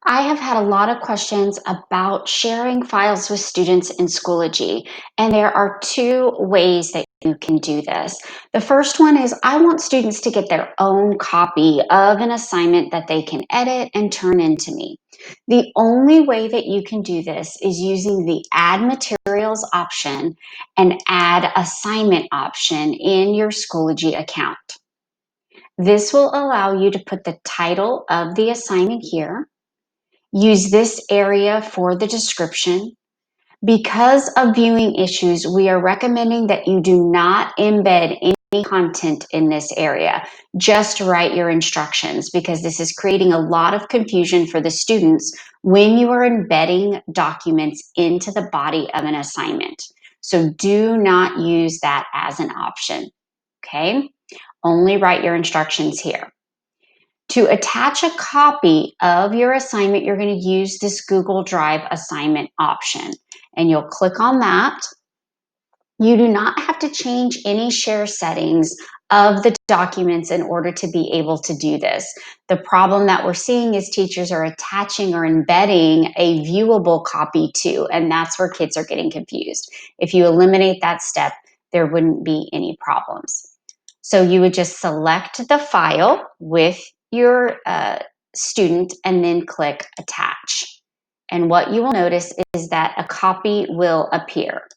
I have had a lot of questions about sharing files with students in Schoology, and there are two ways that you can do this. The first one is I want students to get their own copy of an assignment that they can edit and turn into me. The only way that you can do this is using the Add Materials option and Add Assignment option in your Schoology account. This will allow you to put the title of the assignment here. Use this area for the description. Because of viewing issues, we are recommending that you do not embed any content in this area. Just write your instructions because this is creating a lot of confusion for the students when you are embedding documents into the body of an assignment. So do not use that as an option, okay? Only write your instructions here. To attach a copy of your assignment, you're going to use this Google Drive assignment option, and you'll click on that. You do not have to change any share settings of the documents in order to be able to do this. The problem that we're seeing is teachers are attaching or embedding a viewable copy too, and that's where kids are getting confused. If you eliminate that step, there wouldn't be any problems. So you would just select the file with your student and then click attach. And what you will notice is that a copy will appear.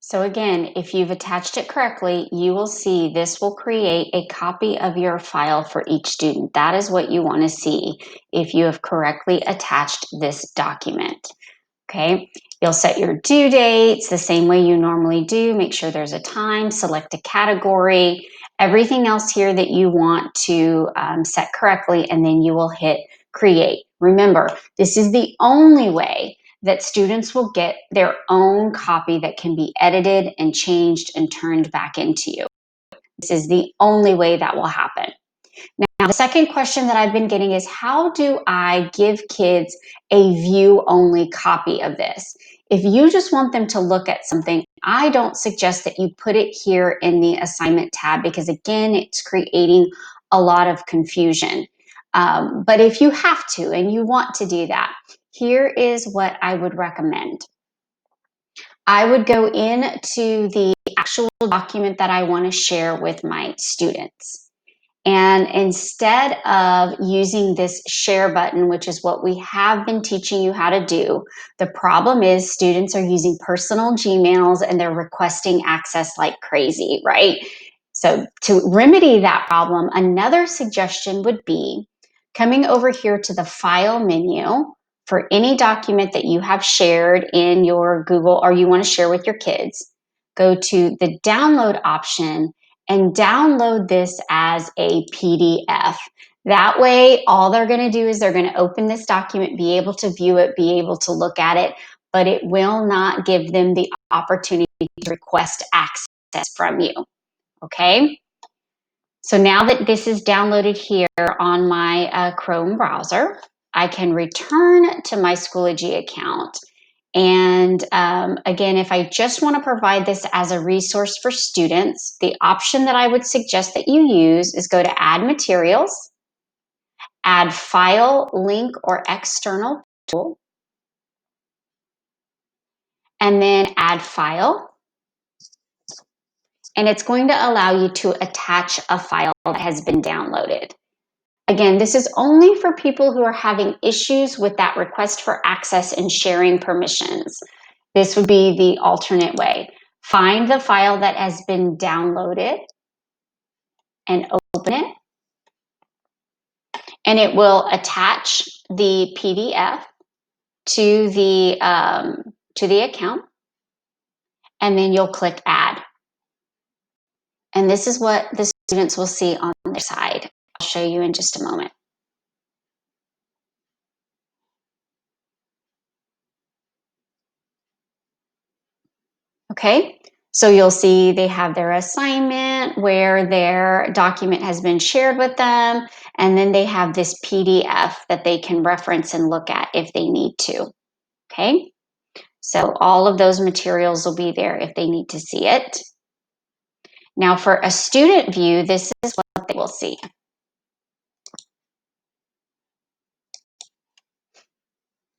So again, if you've attached it correctly, you will see this will create a copy of your file for each student. That is what you want to see if you have correctly attached this document. Okay, you'll set your due dates the same way you normally do. Make sure there's a time, select a category, everything else here that you want to set correctly, and then you will hit create. Remember, this is the only way that students will get their own copy that can be edited and changed and turned back into you. This is the only way that will happen. Now, the second question that I've been getting is how do I give kids a view-only copy of this? If you just want them to look at something, I don't suggest that you put it here in the assignment tab because, again, it's creating a lot of confusion. But if you have to and you want to do that, here is what I would recommend. I would go into the actual document that I want to share with my students. And instead of using this share button, which is what we have been teaching you how to do, the problem is students are using personal Gmails and they're requesting access like crazy, right? So to remedy that problem, another suggestion would be coming over here to the File menu for any document that you have shared in your Google or you want to share with your kids. Go to the Download option and download this as a PDF. That way, all they're going to do is they're going to open this document, be able to view it, be able to look at it, but it will not give them the opportunity to request access from you. Okay? So now that this is downloaded here on my Chrome browser, I can return to my Schoology account. And again, if I just want to provide this as a resource for students, the option that I would suggest that you use is go to Add Materials, Add File, Link, or External Tool, and then Add File. And it's going to allow you to attach a file that has been downloaded. Again, this is only for people who are having issues with that request for access and sharing permissions. This would be the alternate way. Find the file that has been downloaded and open it. And it will attach the PDF to the account. And then you'll click Add. And this is what the students will see on their side. I'll show you in just a moment. Okay, so you'll see they have their assignment where their document has been shared with them, and then they have this PDF that they can reference and look at if they need to. Okay, so all of those materials will be there if they need to see it. Now for a student view, this is what they will see.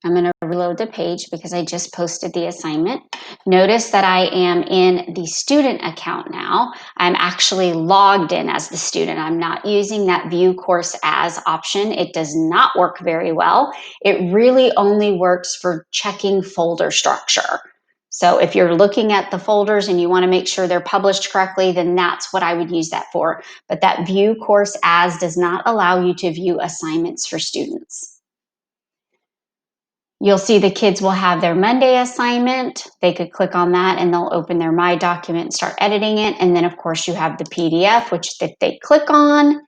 I'm going to reload the page because I just posted the assignment. Notice that I am in the student account now. I'm actually logged in as the student. I'm not using that view course as option. It does not work very well. It really only works for checking folder structure. So if you're looking at the folders and you want to make sure they're published correctly, then that's what I would use that for. But that view course as does not allow you to view assignments for students. You'll see the kids will have their Monday assignment. They could click on that and they'll open their My document and start editing it. And then, of course, you have the PDF, which if they click on,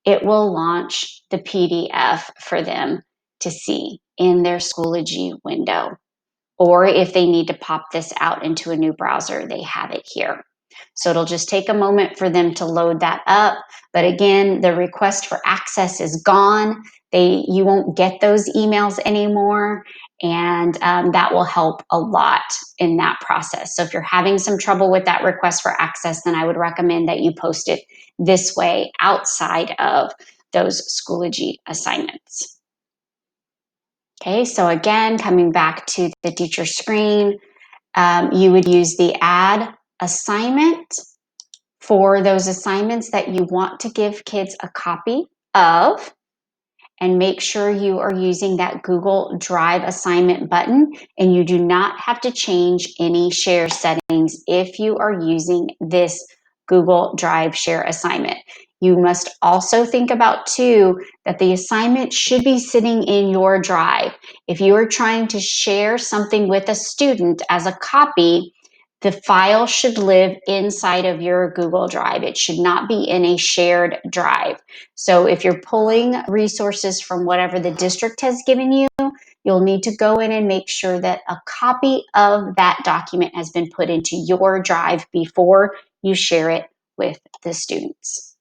it will launch the PDF for them to see in their Schoology window. Or if they need to pop this out into a new browser, they have it here. So it'll just take a moment for them to load that up. But again, the request for access is gone. You won't get those emails anymore. And that will help a lot in that process. So if you're having some trouble with that request for access, then I would recommend that you post it this way outside of those Schoology assignments. Okay, so again, coming back to the teacher screen, you would use the add assignment for those assignments that you want to give kids a copy of, and make sure you are using that Google Drive assignment button, and you do not have to change any share settings if you are using this Google Drive share assignment. You must also think about too that the assignment should be sitting in your drive. If you are trying to share something with a student as a copy, the file should live inside of your Google Drive. It should not be in a shared drive. So if you're pulling resources from whatever the district has given you, you'll need to go in and make sure that a copy of that document has been put into your drive before you share it with the students.